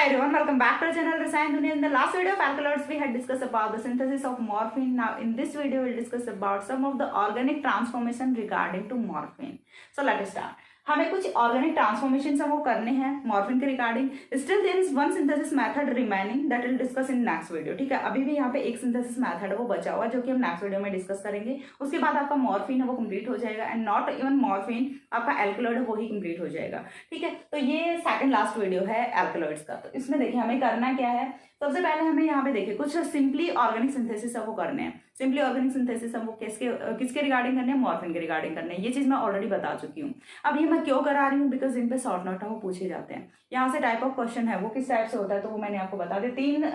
Hi everyone, welcome back to our channel Rasayan Dunia. In the last video of alkaloids, we had discussed about the synthesis of morphine. Now in this video, we'll discuss about some of the organic transformation regarding to morphine. So let us start. हमें कुछ organic transformation वो करने हैं morphine के regarding. Still there is one synthesis method remaining that will discuss in next video. ठीक है, अभी भी यहाँ पे एक सिंथेसिस मेथड है वो बचा हुआ जो कि हम नेक्स्ट वीडियो में डिस्कस करेंगे. उसके बाद आपका मॉर्फिन है वो कंप्लीट हो जाएगा एंड नॉट इवन मॉर्फिन, आपका एल्कलॉइड है वो ही कंप्लीट हो जाएगा. ठीक है, तो ये सेकंड लास्ट वीडियो है एल्कलॉइड्स का. तो इसमें देखिए हमें करना क्या है. सबसे पहले हमें यहाँ पे देखिए कुछ सिंपली ऑर्गेनिक सिंथेसिस वो करने हैं. सिंपली ऑर्गेनिक सिंथेसिस वो किसके रिगार्डिंग करने हैं, मॉर्फिन के रिगार्डिंग करने हैं. ये चीज मैं ऑलरेडी बता चुकी हूँ. अब ये मैं क्यों करा रही हूँ, बिकॉज इन पे शॉर्ट नोट है वो पूछे जाते हैं. यहाँ से टाइप ऑफ क्वेश्चन है वो किस टाइप से होता है तो वो मैंने आपको बता दिया.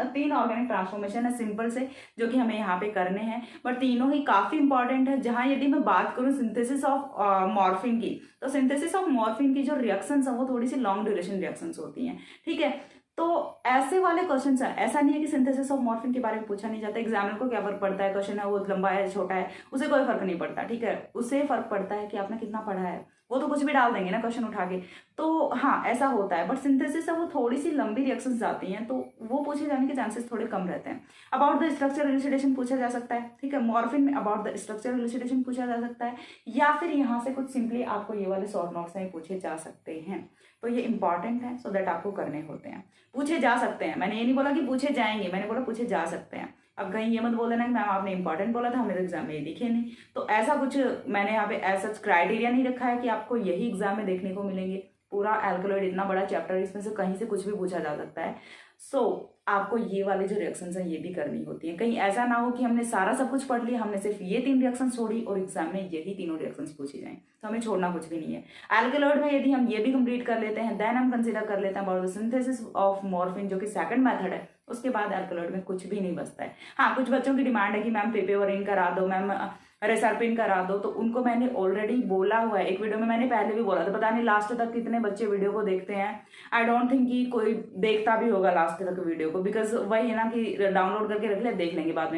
तीन ऑर्गेनिक ट्रांसफॉर्मेशन है सिंपल से जो कि हमें यहाँ पे करने हैं, बट तीनों ही काफी इंपॉर्टेंट है. जहां यदि मैं बात करूँ सिंथेसिस ऑफ मॉर्फिन की, तो सिंथेसिस ऑफ मॉर्फिन की जो रिएक्शंस है वो थोड़ी सी लॉन्ग ड्यूरेशन रिएक्शंस होती हैं. ठीक है, तो ऐसे वाले क्वेश्चन है. ऐसा नहीं है कि सिंथेसिस ऑफ मॉर्फिन के बारे में पूछा नहीं जाता. एग्जामिनर को क्या फर्क पड़ता है क्वेश्चन है वो लंबा है छोटा है, उसे कोई फर्क नहीं पड़ता. ठीक है, उसे फर्क पड़ता है कि आपने कितना पढ़ा है. वो तो कुछ भी डाल देंगे ना क्वेश्चन उठा के. तो हाँ ऐसा होता है, बट सिंथेसिस है वो थोड़ी सी लंबी रिएक्शंस जाती हैं तो वो पूछे जाने के चांसेस थोड़े कम रहते हैं. अबाउट द स्ट्रक्चर इलुसिडेशन पूछा जा सकता है. ठीक है, मॉर्फिन में अबाउट द स्ट्रक्चर इलुसिडेशन पूछा जा सकता है, या फिर यहाँ से कुछ सिंपली आपको ये वाले शॉर्ट नोट्स में पूछे जा सकते हैं. तो ये इंपॉर्टेंट है सो दैट आपको करने होते हैं. पूछे जा सकते हैं, मैंने ये नहीं बोला कि पूछे जाएंगे, मैंने बोला पूछे जा सकते हैं. अब कहीं ये मत बोल देना कि मैम आपने इंपॉर्टेंट बोला था, हमें तो एग्जाम में ये दिखे नहीं. तो ऐसा कुछ मैंने यहाँ पे ऐसा क्राइटेरिया नहीं रखा है कि आपको यही एग्जाम में देखने को मिलेंगे. पूरा एल्कलॉइड इतना बड़ा चैप्टर, इसमें से कहीं से कुछ भी पूछा जा सकता है. सो आपको ये वाले जो रिएक्शंस हैं ये भी करनी होती है. कहीं ऐसा ना हो कि हमने सारा सब कुछ पढ़ लिया, हमने सिर्फ ये 3 रिएक्शंस छोड़ी और एग्जाम में यही तीनों रिएक्शंस पूछी जाएं. तो हमें छोड़ना कुछ भी नहीं है. एल्कलॉइड में यदि हम ये भी कंप्लीट कर लेते हैं देन हम कंसीडर कर लेते हैं about the synthesis of morphine जो कि सेकंड मेथड है. उसके बाद एल्कलॉइड में कुछ भी नहीं बचता है. हाँ, कुछ बच्चों की डिमांड है कि मैम पिपेवरिन करा दो, मैम रेसरपिन करा दो. तो उनको मैंने ऑलरेडी बोला हुआ है, एक वीडियो में मैंने पहले भी बोला था. पता नहीं लास्ट तक कितने बच्चे वीडियो को देखते हैं. आई डोंट थिंक कि कोई देखता भी होगा लास्ट तक वीडियो को, बिकॉज वही है ना कि डाउनलोड करके रख ले, देख लेंगे बाद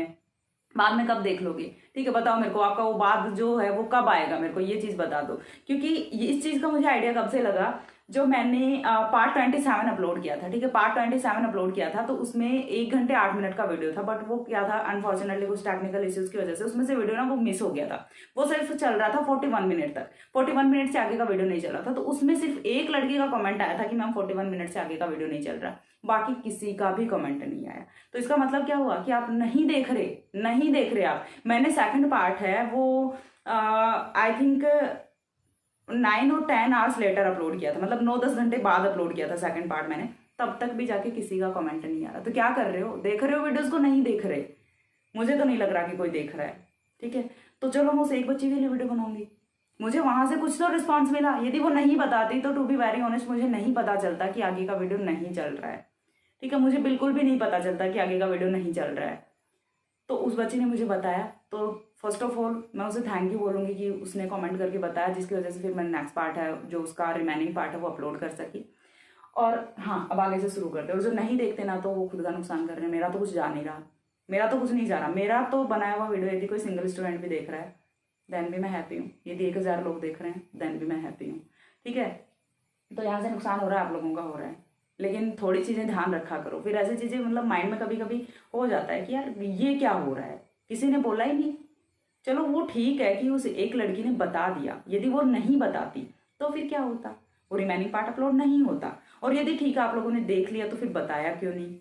में कब देख लोगे. ठीक है, बताओ मेरे को आपका वो बाद जो है वो कब आएगा, मेरे को ये चीज बता दो. क्योंकि इस चीज का मुझे आइडिया कब से लगा, जो मैंने पार्ट 27 अपलोड किया था. ठीक है, पार्ट 27 अपलोड किया था तो उसमें 1 घंटे 8 मिनट का वीडियो था. बट वो क्या था, अनफॉर्चुनेटली कुछ टेक्निकल इश्यूज की वजह से उसमें से वीडियो ना वो मिस हो गया था. वो सिर्फ चल रहा था 41 मिनट तक. 41 मिनट से आगे का वीडियो नहीं चल रहा था. तो उसमें सिर्फ एक लड़की का कमेंट आया था कि मैम 41 मिनट से आगे का वीडियो नहीं चल रहा. बाकी किसी का भी कमेंट नहीं आया. तो इसका मतलब क्या हुआ कि आप नहीं देख रहे आप. मैंने सेकंड पार्ट है वो आई थिंक 9 और 10 आवर्स लेटर अपलोड किया था, मतलब 9-10 घंटे बाद अपलोड किया था सेकंड पार्ट मैंने. तब तक भी जाके किसी का कमेंट नहीं आ रहा. तो क्या कर रहे हो, देख रहे हो वीडियोस को, नहीं देख रहे. मुझे तो नहीं लग रहा कि कोई देख रहा है. ठीक है, तो चलो मैं उस एक बच्ची के लिए वीडियो बनाऊंगी. मुझे वहां से कुछ तो रिस्पॉन्स मिला. यदि वो नहीं बताती तो टू बी वेरी ऑनेस्ट मुझे नहीं पता चलता कि आगे का वीडियो नहीं चल रहा है. ठीक है, मुझे बिल्कुल भी नहीं पता चलता कि आगे का वीडियो नहीं चल रहा है. तो उस बच्ची ने मुझे बताया, तो फर्स्ट ऑफ ऑल मैं उसे थैंक यू बोलूंगी कि उसने कमेंट करके बताया, जिसकी वजह से फिर मैंने नेक्स्ट पार्ट है जो उसका रिमेनिंग पार्ट है वो अपलोड कर सकी. और हाँ, अब आगे से शुरू करते हैं. और जो नहीं देखते ना तो वो खुद का नुकसान कर रहे हैं. मेरा तो कुछ जा नहीं रहा, मेरा तो कुछ नहीं जा रहा. मेरा तो बनाया हुआ वीडियो यदि कोई सिंगल स्टूडेंट भी देख रहा है देन भी मैं हैप्पी हूँ. यदि 1000 लोग देख रहे हैं देन भी मैं हैप्पी हूँ. ठीक है, तो यहाँ से नुकसान हो रहा है, आप लोगों का हो रहा है, लेकिन थोड़ी चीजें ध्यान रखा करो. फिर ऐसी चीजें मतलब माइंड में कभी कभी हो जाता है कि यार ये क्या हो रहा है, किसी ने बोला ही नहीं. चलो वो ठीक है कि उस एक लड़की ने बता दिया. यदि वो नहीं बताती तो फिर क्या होता, वो रिमेनिंग पार्ट अपलोड नहीं होता. और यदि ठीक है आप लोगों ने देख लिया तो फिर बताया क्यों नहीं.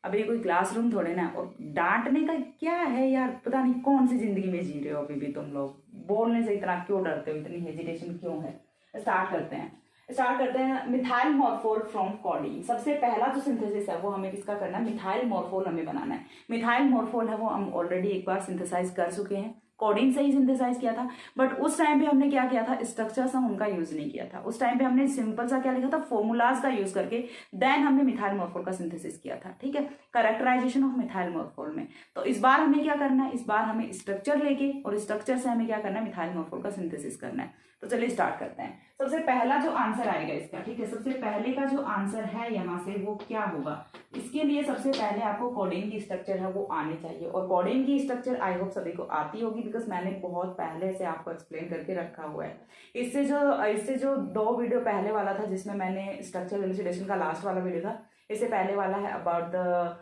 अब ये कोई क्लासरूम थोड़े ना. और डांटने का क्या है यार, पता नहीं कौन सी जिंदगी में जी रहे हो अभी भी तुम लोग. बोलने से इतना क्यों डरते हो, इतनी हेजिटेशन क्यों है. स्टार्ट करते हैं. Methyl morphol from codeine. सबसे पहला जो सिंथेसिस है वो हमें किसका करना है, मिथाइल मॉर्फोल हमें बनाना है. मिथाइल मॉर्फोल है वो हम ऑलरेडी एक बार सिंथेसाइज कर चुके हैं, कोडीन से ही सिंथेसाइज किया था. बट उस टाइम पे हमने क्या किया था, स्ट्रक्चर्स हम उनका यूज नहीं किया था. उस टाइम पे हमने सिंपल सा क्या लिखा था, फॉर्मूलाज का यूज करके देन हमने मिथाइल मॉर्फोल का सिंथेसिस किया था. ठीक है, कैरेक्टराइजेशन ऑफ मिथाइल मॉर्फोल में. तो इस बार हमें क्या करना है, इस बार हमें स्ट्रक्चर लेके और स्ट्रक्चर से हमें क्या करना है, मिथाइल मॉर्फोल का सिंथेसिस करना है. तो चलिए स्टार्ट करते हैं. सबसे पहला जो आंसर आएगा इसका, ठीक है, सबसे पहले का जो आंसर है यहाँ से वो क्या होगा. इसके लिए सबसे पहले आपको कोडेन की स्ट्रक्चर है वो आनी चाहिए. और कोडेन की स्ट्रक्चर आई होप सभी को आती होगी, बिकॉज मैंने बहुत पहले से आपको एक्सप्लेन करके रखा हुआ है. इससे जो 2 वीडियो पहले वाला था जिसमें मैंने स्ट्रक्चर इलुसिडेशन का लास्ट वाला वीडियो था, इससे पहले वाला है अबाउट द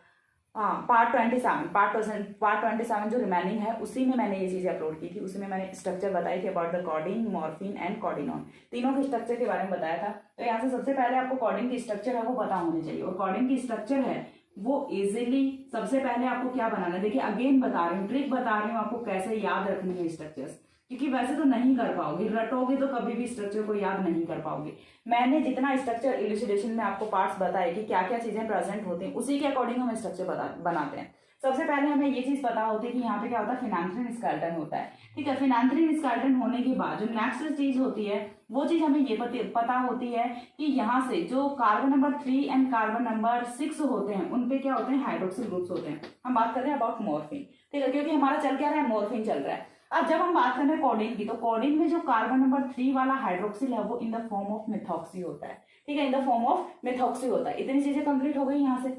पार्ट 27 जो रिमेनिंग है उसी में मैंने ये चीज़ें अपलोड की थी। उसी में मैंने स्ट्रक्चर बताई थी अबाउट द कॉडिन, मॉर्फिन एंड कॉडिनॉन, तीनों के स्ट्रक्चर के बारे में बताया था। तो यहाँ से सबसे पहले आपको कॉडिन की स्ट्रक्चर है वो पता होनी चाहिए, और कॉडिन की स्ट्रक्चर है वो इजीली सबसे पहले आपको क्या बनाना है। देखिए अगेन बता रही हूँ, ट्रिक बता रही हूँ आपको कैसे याद रखनी है स्ट्रक्चर्स, क्योंकि वैसे तो नहीं कर पाओगे, रटोगे तो कभी भी स्ट्रक्चर को याद नहीं कर पाओगे। मैंने जितना स्ट्रक्चर इल्यूसिडेशन में आपको पार्ट्स बताए कि क्या क्या चीजें प्रेजेंट होती हैं, उसी के अकॉर्डिंग हम स्ट्रक्चर बनाते हैं। सबसे पहले हमें ये चीज पता होती है कि यहाँ पे क्या होता है, फिनांथ्रिन स्केलेटन होता है। ठीक है, फिनांथ्रिन स्केलेटन होने के बाद जो नेक्स्ट चीज होती है वो चीज हमें ये पता होती है कि यहाँ से जो carbon number 3 and carbon number 6 होते हैं उन पे क्या होते हैं, हाइड्रोक्सिल ग्रुप्स होते हैं। हम बात कर रहे हैं अबाउट मॉर्फिन। ठीक है, क्योंकि हमारा चल क्या रहा है, मॉर्फिन चल रहा है। अब जब हम बात कर रहे हैं कोडिन की, तो कोडिन में जो कार्बन नंबर 3 वाला हाइड्रोक्सिल है वो in the form of methoxy होता है। ठीक है, in the form of methoxy होता है। इतनी चीजें कंप्लीट हो गई यहाँ से।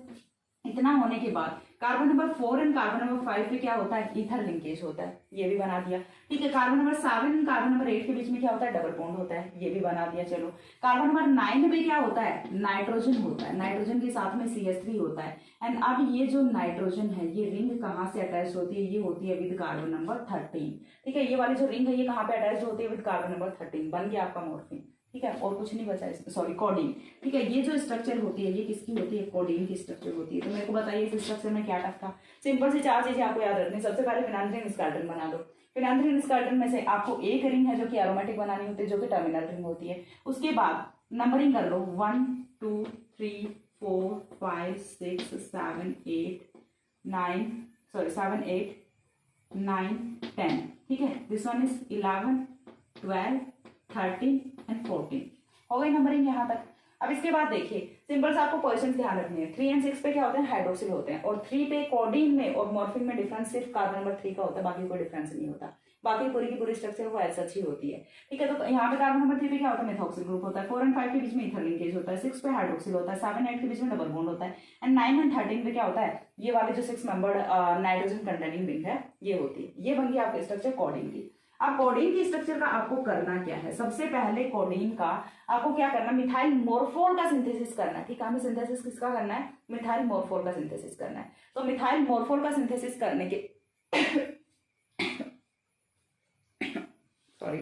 इतना होने के बाद carbon number 4 and carbon number 5 पे क्या होता है, ईथर लिंकेज होता है, ये भी बना दिया। ठीक है, carbon number 7 and carbon number 8 के बीच में क्या होता है, डबल बॉन्ड होता है, ये भी बना दिया। चलो, कार्बन नंबर 9 में क्या होता है, नाइट्रोजन होता है, नाइट्रोजन के साथ में CH3 होता है। एंड अब ये जो नाइट्रोजन है ये रिंग कहाँ से अटैच होती है, ये होती है विद कार्बन नंबर 13। ठीक है, ये वाली जो रिंग है ये कहाँ पे अटैच होती है, विद कार्बन नंबर 13। बन गया आपका मॉर्फिन। ठीक है, और कुछ नहीं बचा इसमें, सॉरी कोडिन। ठीक है, ये जो स्ट्रक्चर होती है ये किसकी होती है, कोडिन की स्ट्रक्चर होती है। तो मेरे को बताइए इस स्ट्रक्चर में क्या टफ था। सिंपल सी 4 चीजें आपको याद रखनी। सबसे पहले फिनांथ्रिन स्केलेटन बना दो। फिनांथ्रिन स्केलेटन में से आपको एक रिंग है जो कि एरोमेटिक बनानी होती है, जो कि टर्मिनल रिंग होती है। उसके बाद नंबरिंग कर लो, 1 2 3 4 5 6 7 8 9 7 8 9 10। ठीक है, दिस वन इज 11 12 13 एंड 14 हो गई नंबरिंग यहाँ तक। अब इसके बाद देखिए सिंपल से आपको पोजीशन ध्यान रखनी है। 3 एंड 6 पे क्या होते हैं, हाइड्रोक्सिल होते हैं, और 3 पे कोडिन में और मॉर्फिन में डिफरेंस सिर्फ कार्बन नंबर 3 का होता है, बाकी कोई डिफरेंस नहीं होता। बाकी पूरी की पूरी स्ट्रक्चर वो ऐसा ही होती है। ठीक है, तो यहाँ पे कार्बन नंबर 3 पे क्या होता है, मेथॉक्सिल ग्रुप होता है। 4 एंड 5 के बीच में ईथर लिंकेज होता है। 6 पे हाइड्रोक्सिल होता है। 7 8 के बीच में डबल बॉन्ड होता है। एंड 9 एंड 13 पे क्या होता है, ये वाले जो 6 मेंबर्ड नाइट्रोजन कंटेनिंग रिंग है ये होती है। ये बन गई आपकी स्ट्रक्चर कोडिन की। अब कोडिन की स्ट्रक्चर का आपको करना क्या है, सबसे पहले कोडिन का आपको क्या करना है, मिथाइल मोर्फोल का सिंथेसिस करना है। ठीक है, हमें सिंथेसिस किसका करना है, मिथाइल मोर्फोल का सिंथेसिस करना है। तो मिथाइल मोर्फोल का सिंथेसिस करने के सॉरी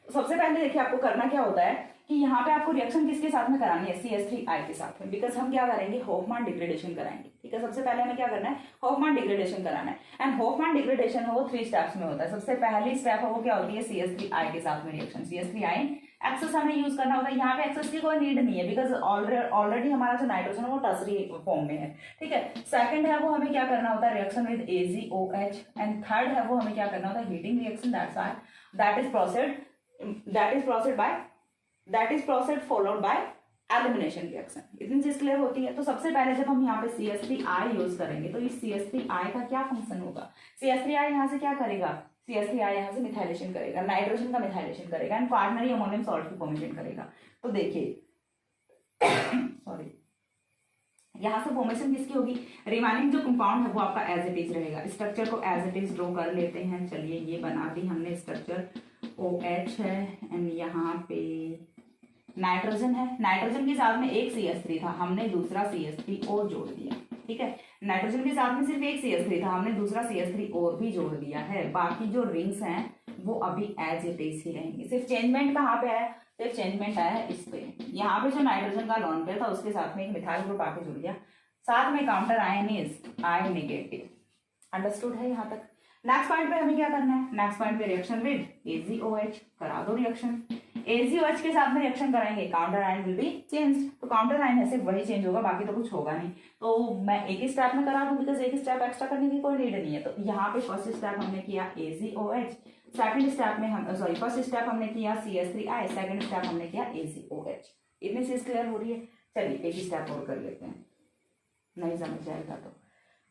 तो सबसे पहले देखिए आपको करना क्या होता है कि यहाँ पे आपको रिएक्शन किसके साथ में करानी है, CH3I के साथ में, बिकॉज हम क्या करेंगे, हॉफमैन डिग्रेडेशन कराएंगे। ठीक है, सबसे पहले हमें क्या करना है, हॉफमैन डिग्रेडेशन कराना है। एंड हॉफमैन डिग्रेडेशन है वो 3 स्टेप्स में होता है। सबसे पहली स्टेप है वो क्या होती है, CH3I के साथ में रिएक्शन। CH3I एक्सेस हमें यूज करना होता है। यहाँ पे एक्सेस की कोई नीड नहीं है, बिकॉज ऑलरेडी हमारा जो नाइट्रोजन है वो टर्सरी फॉर्म में है। ठीक है, सेकंड है वो हमें क्या करना होता है, reaction with AgOH। And third है वो हमें क्या करना होता है, heating reaction. That is processed followed by elimination reaction. इतनी चीज क्लियर होती है। तो सबसे पहले जब हम यहाँ पे CH3I यूज करेंगे तो इस CH3I का क्या फंक्शन होगा, CH3I यहाँ से क्या करेगा, CH3I यहाँ से मिथाइलेशन करेगा, नाइट्रोजन का मिथाइलेशन करेगा एंड क्वार्टनरी अमोनियम सॉल्ट की फॉर्मेशन करेगा। तो देखिए सॉरी, यहाँ से फॉर्मेशन किसकी होगी, रिमेनिंग जो कंपाउंड है वो आपका एज इट इज रहेगा। स्ट्रक्चर को एज इट इज ड्रॉ कर लेते हैं। चलिए, ये बना दी हमने स्ट्रक्चर। OH है एंड यहाँ पे नाइट्रोजन है। नाइट्रोजन के साथ में एक CH3 था, हमने दूसरा CH3 और जोड़ दिया। ठीक है, नाइट्रोजन के साथ में सिर्फ एक CH3 था, हमने दूसरा CH3 और भी जोड़ दिया है। बाकी जो रिंग्स हैं वो अभी एज इट इज ही रहेंगी। सिर्फ चेंजमेंट कहाँ पे है, सिर्फ चेंजमेंट आया है इस पे। यहाँ पे जो नाइट्रोजन का लॉन पेयर था उसके साथ में एक मिथाइल ग्रुप आके जुड़ गया, साथ में counter ion is I negative. Understood है यहाँ तक। नेक्स्ट पॉइंट पे हमें क्या करना है, नेक्स्ट पॉइंट पे रिएक्शन विद AgOH करा दो रिएक्शन। AgOH के साथ में रिएक्शन कराएंगे, counter ion will be change. तो काउंटर आयन है सिर्फ वही चेंज होगा, बाकी तो कुछ होगा नहीं। तो मैं एक ही स्टेप में करा दूं, बिकॉज एक स्टेप एक्स्ट्रा करने की कोई नीड नहीं है। तो यहाँ पे फर्स्ट स्टेप हमने किया AgOH, सेकंड स्टेप में हम फर्स्ट स्टेप हमने किया CH3I, सेकंड स्टेप हमने किया AgOH। इतनी चीज क्लियर हो रही है। चलिए एक ही स्टेप और कर लेते हैं, नहीं समझ जाएगा तो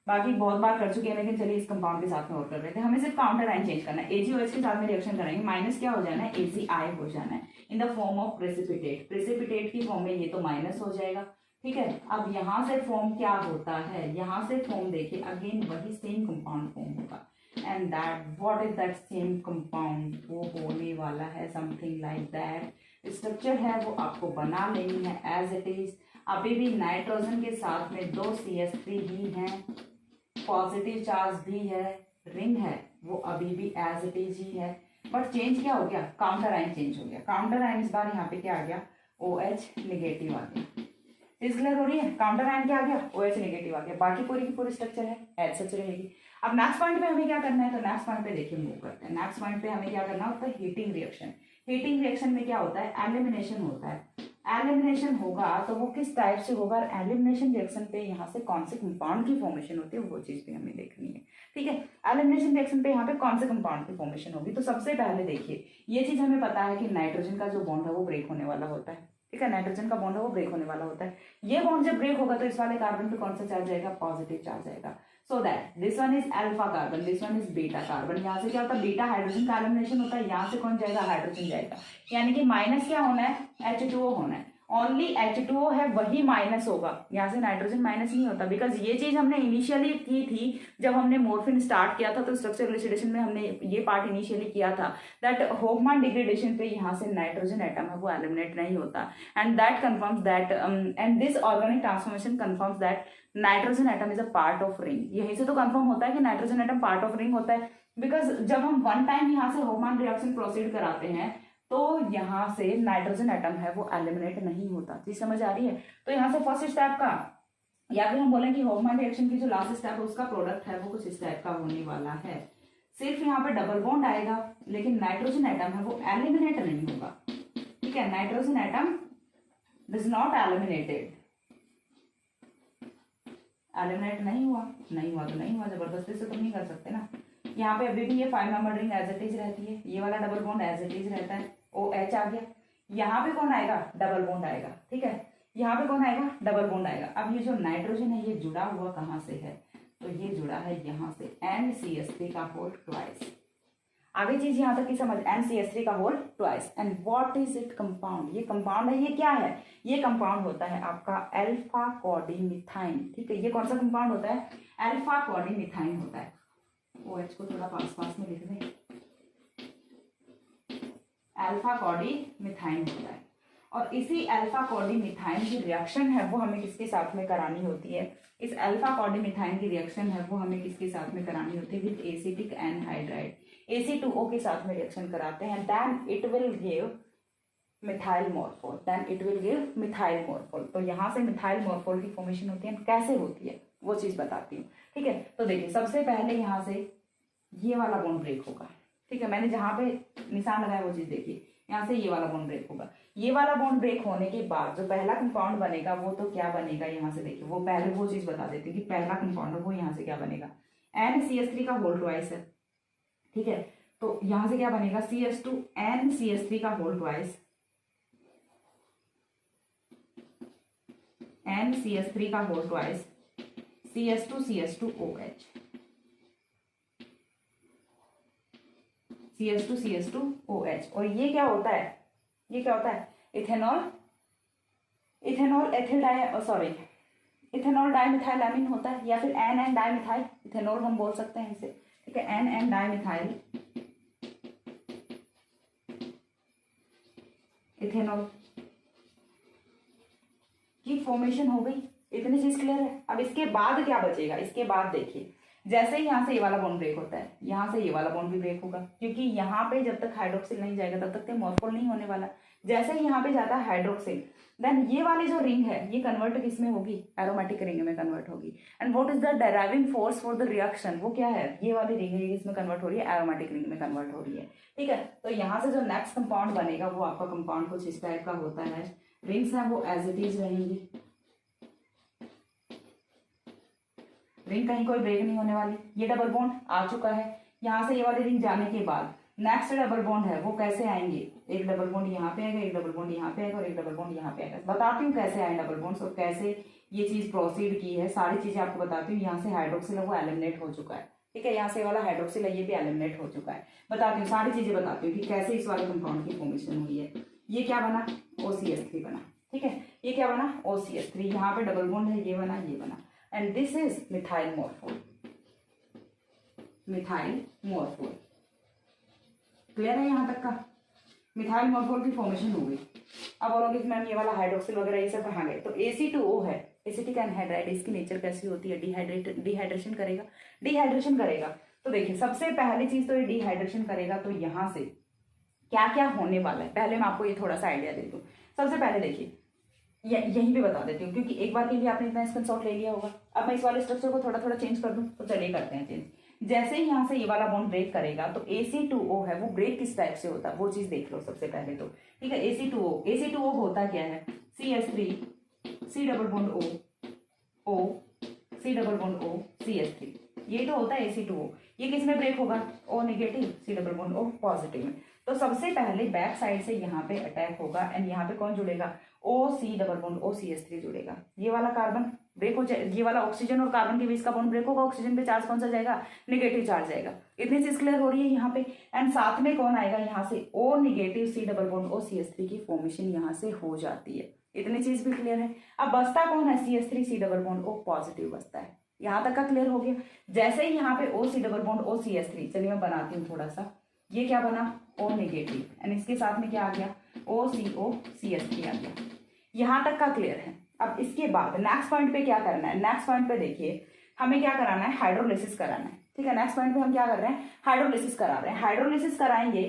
बाकी बहुत बार कर चुके हैं, लेकिन चलिए इस कंपाउंड के साथ में और कर लेते हैं। हमें सिर्फ काउंटर आयन चेंज करना है। AgOH के साथ में रिएक्शन करेंगे, माइनस क्या हो जाना है, AgI हो जाना है in the form of precipitate. Precipitate की फॉर्म में ये तो माइनस हो जाएगा। ठीक है, अब यहाँ से फॉर्म क्या होता है, यहाँ से फॉर्म देखिए अगेन वही सेम कंपाउंड फॉर्म होगा। And and that what is that same compound, वो होने वाला है समथिंग लाइक दैट। स्ट्रक्चर है वो आपको बना लेनी है एज इट इज। अभी भी नाइट्रोजन के साथ में 2 CH3 ही हैं, पॉजिटिव चार्ज भी है, रिंग है वो अभी भी एज इट इज ही है, बट चेंज क्या हो गया, काउंटर आयन चेंज हो गया। काउंटर आयन इस बार यहाँ पे क्या आ गया, OH नेगेटिव आ गया। चीज क्लियर हो रही है, काउंटर आयन क्या आ गया, OH नेगेटिव आ गया, बाकी पूरी की पूरी स्ट्रक्चर है एच सच रहेगी। अब नेक्स्ट पॉइंट पे हमें क्या करना है, तो नेक्स्ट पॉइंट पे देखिए मूव करते हैं। नेक्स्ट पॉइंट पे हमें क्या करना होता है, हीटिंग रिएक्शन। हीटिंग रिएक्शन में क्या होता है, एलिमिनेशन होता है। एलिमिनेशन होगा तो वो किस टाइप से होगा, एलिमिनेशन रिएक्शन पे यहाँ से कौन से कंपाउंड की फॉर्मेशन होती है वो चीज भी हमें देखनी है। ठीक है, एलिमिनेशन रिएक्शन पे यहाँ पे कौन से कंपाउंड की फॉर्मेशन होगी, तो सबसे पहले देखिए ये चीज हमें पता है कि नाइट्रोजन का जो बॉन्ड है वो ब्रेक होने वाला होता है। ठीक है, नाइट्रोजन का बॉन्ड है वो ब्रेक होने वाला होता है। ये बॉन्ड जब ब्रेक होगा तो इस वाले कार्बन पे कौन सा चार्ज आएगा, पॉजिटिव चार्ज आएगा। So that this one is alpha carbon, this one is beta carbon. यहाँ से क्या होता है, बीटा हाइड्रोजन का एलिमिनेशन होता है, यहाँ से कौन जाएगा, हाइड्रोजन जाएगा। यानी कि माइनस क्या होना है, H2O होना है। ओनली H2O है वही माइनस होगा, यहाँ से नाइट्रोजन माइनस नहीं होता। बिकॉज ये चीज हमने इनिशियली की थी जब हमने मॉर्फिन स्टार्ट किया था, तो स्ट्रक्चर इलुसिडेशन में हमने ये पार्ट इनिशियली किया था दैट होफमैन डिग्रेडेशन पे यहाँ से नाइट्रोजन एटम है वो एलिमिनेट नहीं होता। And that confirms that and this organic transformation confirms that nitrogen atom is a part of ring. यहीं से तो कंफर्म होता है कि nitrogen atom part of ring होता है। बिकॉज जब हम वन टाइम यहाँ से होफमैन रिएक्शन प्रोसीड कराते हैं तो यहाँ से नाइट्रोजन एटम है वो एलिमिनेट नहीं होता। चीज समझ आ रही है। तो यहाँ से फर्स्ट स्टेप का, या फिर हम बोलें कि होफमैन रिएक्शन की जो लास्ट स्टेप है उसका प्रोडक्ट है वो कुछ इस टाइप का होने वाला है। सिर्फ यहाँ पे डबल बॉन्ड आएगा लेकिन नाइट्रोजन एटम है वो एलिमिनेट नहीं होगा। ठीक है, nitrogen atom is not eliminated, eliminate नहीं हुआ तो नहीं हुआ, जबरदस्ती से तो नहीं कर सकते ना। यहाँ पे अभी भी ये 5 member ring as it is रहती है, ये वाला double bond as it is रहता है, OH आ गया। यहाँ पे कौन आएगा, डबल बॉन्ड आएगा। ठीक है, यहाँ पे कौन आएगा, डबल बॉन्ड आएगा। अब ये जो नाइट्रोजन है ये जुड़ा हुआ कहाँ से है, तो ये जुड़ा है यहाँ से NCH3 का होल ट्वाइस। आगे चीज यहाँ तक की समझ, NCH3 का whole twice. And what is it compound, ये कंपाउंड है, ये क्या है, ये कंपाउंड होता है आपका अल्फा कॉर्डिमिथाइन। ठीक है, ये कौन सा कंपाउंड होता है, अल्फा कॉर्डिमिथाइन होता है। OH को थोड़ा पास में लिख दें, अल्फा कॉर्डिमिथाइन होता है। और इसी अल्फा कॉर्डिमिथाइन की रिएक्शन है वो हमें किसके साथ में करानी होती है, इस अल्फा कॉर्डिमिथाइन की रिएक्शन है वो हमें किसके साथ में करानी होती है, विद एसिटिक एनहाइड्राइड, AC2O के साथ में रिएक्शन कराते हैं। Then it will give methyl morphol, तो यहाँ से मिथाइल मॉर्फोल की फॉर्मेशन होती है। कैसे होती है वो चीज बताती हूँ। ठीक है, तो देखिए सबसे पहले यहाँ से ये वाला बॉन्ड ब्रेक होगा। ठीक है, मैंने जहाँ पे निशान लगाया वो चीज देखिए, यहाँ से ये वाला बॉन्ड ब्रेक होगा। ये वाला बॉन्ड ब्रेक होने के बाद जो पहला कंपाउंड बनेगा वो तो क्या बनेगा, यहाँ से देखिए, वो पहले वो चीज बता देती है कि पहला कंपाउंड है वो यहाँ से क्या बनेगा, NCH3 का होल ट्वाइस है। ठीक है, तो यहाँ से क्या बनेगा, CH2 NCH3 का होल ट्वाइस, NCH3 का होल ट्वाइस, CH2OH, CH2OH। और ये क्या होता है, इथेनॉल डाइमिथाइलएमीन होता है, या फिर NN डाइमिथाइल इथेनॉल हम बोल सकते हैं इसे। ठीक है, NN डाइमिथाइल इथेनॉल की फॉर्मेशन हो गई। इतनी चीज क्लियर है। अब इसके बाद क्या बचेगा, इसके बाद देखिए, जैसे ही यहाँ से ये वाला बॉन्ड ब्रेक होता है, यहाँ से ये वाला बॉन्ड भी ब्रेक होगा, क्योंकि यहाँ पे जब तक हाइड्रोक्सिल नहीं जाएगा तब तक मॉर्फोल नहीं होने वाला। जैसे ही यहाँ पे जाता है हाइड्रोक्सिल, देन ये वाली जो रिंग है ये कन्वर्ट किस में होगी, एरोमेटिक रिंग में कन्वर्ट होगी। And what is the deriving force for the reaction, वो क्या है, ये वाली रिंग है, इसमें कन्वर्ट हो रही है, एरोमेटिक रिंग में कन्वर्ट हो रही है। ठीक है, तो यहाँ से जो नेक्स्ट कंपाउंड बनेगा वो आपका कंपाउंड कुछ इस टाइप का होता है। रिंग्स है वो एज इट इज रहेंगी, रिंग कहीं कोई ब्रेक नहीं होने वाली। ये डबल बॉन्ड आ चुका है, यहाँ से ये वाली रिंग जाने के बाद नेक्स्ट डबल बॉन्ड है वो कैसे आएंगे, एक डबल बॉन्ड यहाँ पे आएगा, एक डबल बॉन्ड यहाँ पे आएगा और एक डबल बॉन्ड यहाँ पे आएगा। बताती हूँ कैसे आए डबल बॉन्ड्स और कैसे ये चीज प्रोसीड की है, सारी चीजें आपको बताती हूँ। यहाँ से हाइड्रोक्सिल है वो एलिमिनेट हो चुका है। ठीक है, यहाँ से वाला हाइड्रोक्सिल है ये भी एलिमिनेट हो चुका है। बताती हूँ, सारी चीजें बताती हूँ कि कैसे इस वाले कंपाउंड की फॉर्मेशन हुई है। ये क्या बना, OCH3 बना। ठीक है, ये क्या बना, OCH3, यहाँ पे डबल बॉन्ड है, ये बना, and this is methyl morphol. Methyl morphol. Clear है यहाँ तक का? मिथाइल मॉर्फोल की फॉर्मेशन हो गई। अब बोलोगे कि मैम ये वाला हाइड्रोक्सिल वगैरह ये सब कहाँ गए? तो Ac2O है, एसिटिक एनहाइड्राइड। इसकी नेचर कैसी होती है? डिहाइड्रेशन करेगा, डिहाइड्रेशन करेगा। तो देखिए सबसे पहली चीज तो ये डिहाइड्रेशन करेगा। तो यहाँ से क्या क्या होने वाला है पहले मैं आपको ये थोड़ा सा आइडिया दे दूँ। सबसे पहले देखिए यहीं पे बता देती हूँ, क्योंकि एक बार के लिए आपने इतना स्क्रीनशॉट ले लिया होगा। अब मैं इस वाले स्ट्रक्चर को थोड़ा थोड़ा चेंज कर दूँ, तो चलिए करते हैं चेंज। जैसे ही यहाँ से ये वाला बॉन्ड ब्रेक करेगा तो Ac2O है वो ब्रेक किस टाइप से होता है वो चीज देख लो सबसे पहले तो। ठीक है, Ac2O होता क्या है? CH3 C double bond O C double bond O CH3, ये तो होता है Ac2O। ये किस में ब्रेक होगा? O negative C double bond O positive में। तो सबसे पहले बैक साइड से यहाँ पे अटैक होगा एंड यहाँ पे कौन जुड़ेगा? OC डबल बॉन्ड OCH3 जुड़ेगा। ये वाला कार्बन ब्रेक हो जाए, ये वाला ऑक्सीजन और कार्बन के बीच का बॉन्ड ब्रेक होगा। ऑक्सीजन पे चार्ज कौन सा जाएगा? नेगेटिव चार्ज जाएगा। इतनी चीज क्लियर हो रही है यहाँ पे। एंड साथ में कौन आएगा? यहाँ से O negative C double bond OCH3 की फॉर्मेशन यहाँ से हो जाती है। इतनी चीज भी क्लियर है। अब बचता कौन है? CH3 C double bond O positive बचता है। यहाँ तक का क्लियर हो गया। जैसे ही यहाँ पे OC डबल बॉन्ड OCH3, चलिए मैं बनाती हूँ थोड़ा सा। ये क्या बना? O नेगेटिव एंड इसके साथ में क्या आ गया? OCOCH3 आ गया। यहाँ तक का क्लियर है। अब इसके बाद नेक्स्ट पॉइंट पे क्या करना है? नेक्स्ट पॉइंट पे देखिए हमें क्या कराना है? हाइड्रोलिसिस कराना है। ठीक है, नेक्स्ट पॉइंट पे हम क्या कर रहे हैं? हाइड्रोलिसिस करा रहे हैं। हाइड्रोलिसिस कराएंगे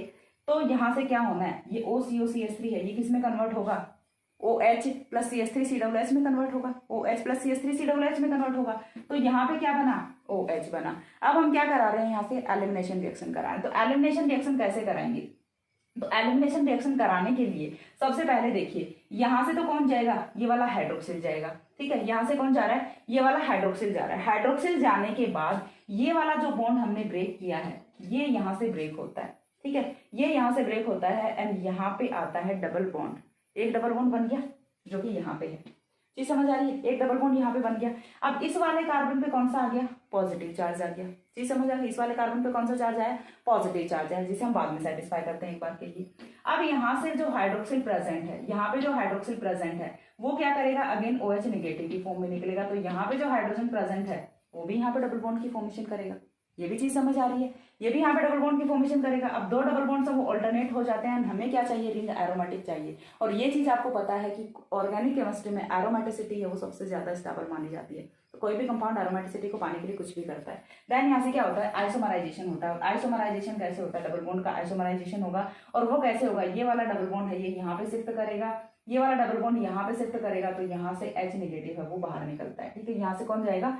तो यहाँ से क्या होना है? ये OCOCH3 है, ये किस में कन्वर्ट होगा? OH प्लस CH3 COOH में कन्वर्ट होगा। OH प्लस CH3 COOH में कन्वर्ट होगा। तो यहाँ पे क्या बना? OH बना। अब हम क्या करा रहे हैं? यहाँ से एलिमिनेशन रिएक्शन करा रहे हैं। तो एलिमिनेशन रिएक्शन कैसे कराएंगे? तो एलिमिनेशन रिएक्शन कराने के लिए सबसे पहले देखिए यहाँ से तो कौन जाएगा? ये वाला हाइड्रोक्सिल जाएगा। ठीक है, यहाँ से कौन जा रहा है? ये वाला हाइड्रोक्सिल जा रहा है। हाइड्रोक्सिल जाने के बाद ये वाला जो बॉन्ड हमने ब्रेक किया है ये यहाँ से ब्रेक होता है। ठीक है, ये यहाँ से ब्रेक होता है एंड यहाँ पे आता है डबल बॉन्ड। एक डबल बॉन्ड बन गया जो कि यहाँ पे है। चीज समझ आ रही है? एक डबल बॉन्ड यहाँ पे बन गया। अब इस वाले कार्बन पे कौन सा आ गया? पॉजिटिव चार्ज आ गया। चीज समझ आ गई? इस वाले कार्बन पे कौन सा चार्ज आया? पॉजिटिव चार्ज आया, जिसे हम बाद में सेटिस्फाई करते हैं एक बार के लिए। अब यहाँ से जो हाइड्रोक्सिल प्रेजेंट है, यहाँ पे जो हाइड्रोक्सिल प्रेजेंट है वो क्या करेगा? अगेन OH नेगेटिव की फॉर्म में निकलेगा। तो यहाँ पे जो हाइड्रोजन प्रेजेंट है वो भी यहाँ पे डबल बॉन्ड की फॉर्मेशन करेगा। ये भी चीज समझ आ रही है? ये भी यहाँ पे डबल बॉन्ड की फॉर्मेशन करेगा। अब दो डबल बॉन्ड सब ऑल्टरनेट हो जाते हैं। हमें क्या चाहिए? रिंग एरोमेटिक चाहिए। और ये चीज आपको पता है कि ऑर्गेनिक केमिस्ट्री में एरोमेटिसिटी है वो सबसे ज्यादा स्टेबल मानी जाती है। तो कोई भी कंपाउंड एरोमेटिसिटी को पाने के लिए कुछ भी करता है। देन यहाँ से क्या होता है? आइसोमराइजेशन होता है। आइसोमराइजेशन कैसे होता है? डबल बॉन्ड का आइसोमराइजेशन होगा। और वो कैसे होगा? ये वाला डबल बॉन्ड है ये यहाँ पे शिफ्ट करेगा, ये वाला डबल बॉन्ड यहाँ पे शिफ्ट करेगा। तो यहाँ से H नेगेटिव है वो बाहर निकलता है। ठीक है, यहाँ से कौन जाएगा?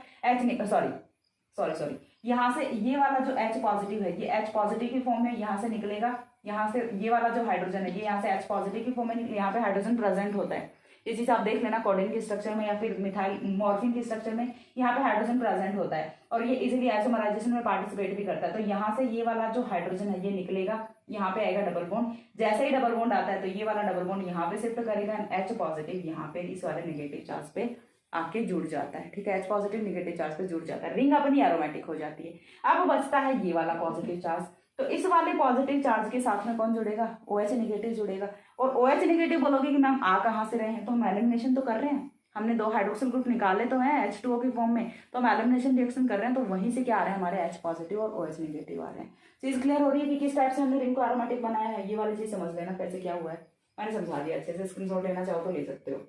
सॉरी यहाँ से ये वाला जो H पॉजिटिव है ये H पॉजिटिव की फॉर्म में यहाँ से निकलेगा। यहाँ से ये वाला जो हाइड्रोजन है ये यहाँ से H पॉजिटिव की फॉर्म में निकले। यहाँ पे हाइड्रोजन प्रेजेंट होता है। ये चीज आप देख लेना कोडेन के स्ट्रक्चर में या फिर मिथाइल मॉर्फिन के स्ट्रक्चर में यहाँ पे हाइड्रोजन प्रेजेंट होता है और ये इजीली आइसोमराइजेशन में पार्टिसिपेट भी करता है। तो यहाँ से ये वाला जो हाइड्रोजन है ये निकलेगा, यहाँ पे आएगा डबल बॉन्ड। जैसे ही डबल बॉन्ड आता है तो ये वाला डबल बॉन्ड यहाँ पे शिफ्ट करेगा एंड H पॉजिटिव यहाँ पे इस वाले नेगेटिव चार्ज पे आके जुड़ जाता है। ठीक है, H पॉजिटिव नेगेटिव चार्ज पे जुड़ जाता है। रिंग अपनी एरोमेटिक हो जाती है। अब बचता है ये वाला पॉजिटिव चार्ज। तो इस वाले पॉजिटिव चार्ज के साथ में कौन जुड़ेगा? OH नेगेटिव जुड़ेगा। और OH नेगेटिव बोलोगे कि मैम आ कहाँ से रहे हैं? तो हम एलिमिनेशन तो कर रहे हैं। हमने दो हाइड्रोक्सिल ग्रुप निकाले तो हैं H2O की फॉर्म में, तो हम एलिमिनेशन रिएक्शन कर रहे हैं। तो वहीं से क्या आ रहे हैं? हमारे H पॉजिटिव और OH नेगेटिव आ रहे हैं। चीज क्लियर हो रही है कि किस टाइप से हमने रिंग को एरोमेटिक बनाया है? ये वाली चीज समझ लेना कैसे क्या हुआ है। मैंने समझा दिया अच्छे से, स्क्रीनशॉट लेना चाहो तो ले सकते हो।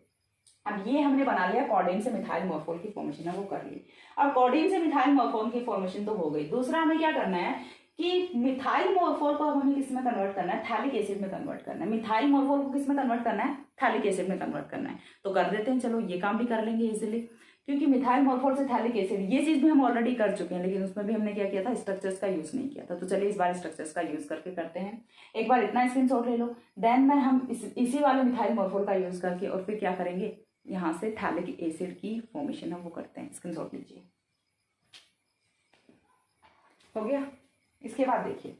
अब ये हमने बना लिया कॉर्डिन से मिथाइल मॉर्फोल की फॉर्मेशन है वो कर ली। अब कॉर्डिन से मिथाइल मॉर्फोल की फॉर्मेशन तो हो गई। दूसरा हमें क्या करना है कि मिथाइल मॉर्फोल को हमें किस में कन्वर्ट करना है? थैलिक एसिड में कन्वर्ट करना है। मिथाइल मॉर्फोल को किस में कन्वर्ट करना है? थैलिक एसिड में कन्वर्ट करना है। तो कर देते हैं, चलो ये काम भी कर लेंगे इजीली, क्योंकि मिथाइल मॉर्फोल से थैलिक एसिड ये चीज भी हम ऑलरेडी कर चुके हैं, लेकिन उसमें भी हमने क्या किया था? स्ट्रक्चर्स का यूज नहीं किया था। तो चलिए इस बार स्ट्रक्चर्स का यूज करके करते हैं। एक बार इतना स्क्रीनशॉट ले लो, देन मैं हम इसी वाले मिथाइल मॉर्फोल का यूज करके और फिर क्या करेंगे? यहाँ से थैलिक एसिड की फॉर्मेशन है वो करते हैं। स्क्रीनशॉट लीजिए, हो गया। इसके बाद देखिए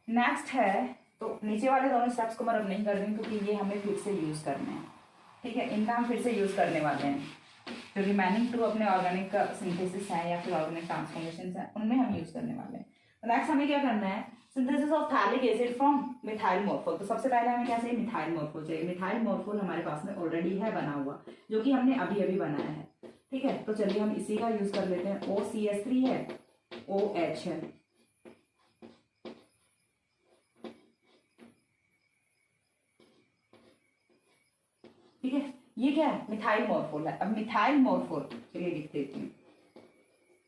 नेक्स्ट है, तो नीचे वाले दोनों स्टेप्स को मैं अब नहीं कर रही हूँ क्योंकि ये हमें फिर से यूज करने हैं। ठीक है, इनका हम फिर से यूज करने वाले हैं। जो रिमेनिंग टू अपने ऑर्गेनिक का सिंथेसिस है या फिर ऑर्गेनिक ट्रांसफॉर्मेशन है उनमें हम यूज करने वाले हैं। तो नेक्स्ट हमें क्या करना है? Synthesis of phthalic acid from methyl morphol. तो सबसे पहले हमें क्या चाहिए? मिथाइल मॉर्फोल चाहिए। मिथाइल मॉर्फोल हमारे पास में ऑलरेडी है बना हुआ, जो कि हमने अभी अभी बनाया है। ठीक है, तो चलिए हम इसी का यूज कर लेते हैं। OCH3 है, OH है, ठीक है, ये क्या है, मिथाइल मॉर्फोल है। अब मिथाइल मॉर्फोल, चलिए लिख देती हूँ,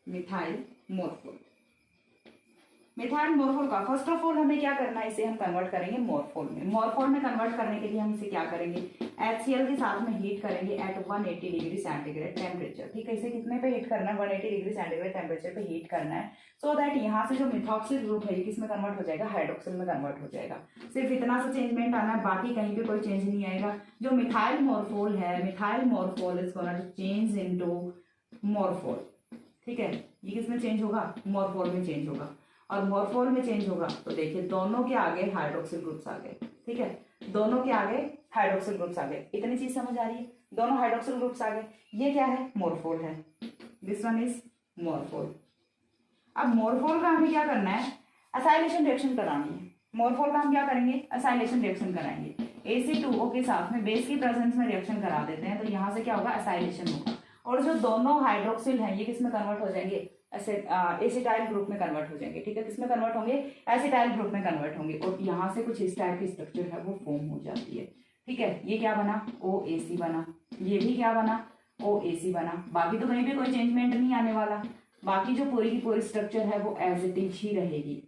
मिथाइल मॉर्फोल। मिथाइल मॉर्फोल का फर्स्ट ऑफ ऑल हमें क्या करना है, इसे हम कन्वर्ट करेंगे मॉर्फोल में। मॉर्फोल में कन्वर्ट करने के लिए हम इसे क्या करेंगे, HCl के साथ में हीट करेंगे एट 180 डिग्री सेंटीग्रेड टेम्परेचर। ठीक है, इसे कितने पे हीट करना है, 180 डिग्री सेंटीग्रेड टेम्परेचर पे हीट करना है, सो दैट यहाँ से जो मिथॉक्सिल ग्रुप है ये किसमें कन्वर्ट हो जाएगा, हाइड्रोक्सिल में कन्वर्ट हो जाएगा। सिर्फ इतना सा चेंजमेंट आना है, बाकी कहीं पे कोई चेंज नहीं आएगा। जो मिथाइल मॉर्फोल है, methyl morphol is gonna to change into morphol. ठीक है, ये किसमें चेंज होगा, मॉर्फोल में चेंज होगा। और मॉर्फोल में चेंज होगा तो देखिए दोनों के आगे हाइड्रोक्सिल ग्रुप्स आ गए। ठीक है, दोनों के आगे हाइड्रोक्सिल ग्रुप्स आ गए। इतनी चीज समझ आ रही है, दोनों हाइड्रोक्सिल ग्रुप्स आ गए। ये क्या है, मॉर्फोल है, दिस वन इज मॉर्फोल। अब मॉर्फोल का हमें क्या करना है, एसाइलेशन रिएक्शन करानी है। मॉर्फोल का हम क्या करेंगे, एसाइलेशन रिएक्शन कराएंगे। AC2O के साथ में बेस की प्रेजेंस में रिएक्शन करा देते हैं, तो यहाँ से क्या होगा, एसाइलेशन होगा। और जो दोनों हाइड्रोक्सिल हैं ये किसमें कन्वर्ट हो जाएंगे, एसिटाइल ग्रुप में कन्वर्ट हो जाएंगे। ठीक है, किसमें कन्वर्ट होंगे, एसिटाइल ग्रुप में कन्वर्ट होंगे। और यहाँ से कुछ इस टाइप की स्ट्रक्चर है वो फॉर्म हो जाती है। ठीक है, ये क्या बना, OAC बना, ये भी क्या बना, OAC बना। बाकी तो कहीं भी कोई चेंजमेंट नहीं आने वाला, बाकी जो पूरी की पूरी स्ट्रक्चर है वो एज इट इज ही रहेगी।